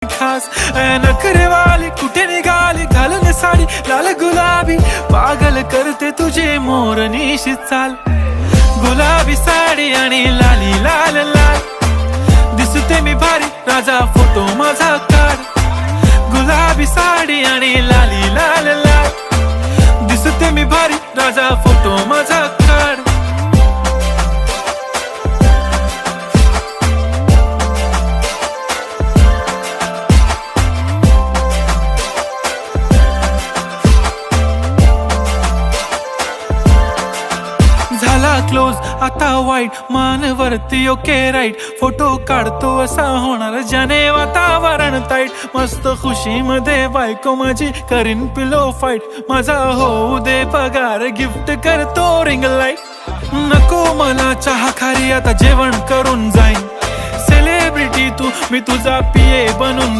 खास नखरेवाली कुठे निघाली घालून साडी लाल गुलाबी पागल करते तुझे मोरनीशी चाल गुलाबी साडी आणि लाली लाल लाल दिसते मी भारी राजा फोटो माझा काढ गुलाबी साडी आणि लाली लाल लाल दिसते मी भारी राजा फोटो माझा काढ झाला क्लोज आता वाईट मानवरती ओके राईट फोटो काढतो असा होणार ज्याने वातावरण ताईट मस्त खुशी मध्ये बायको माझी करीन पिलो फाईट माझा होऊ दे पगार गिफ्ट करतो रिंग लाईट नको मला चहा खारी आता जेवण करून जाईन सेलिब्रिटी तू मी तुझा पिये बनून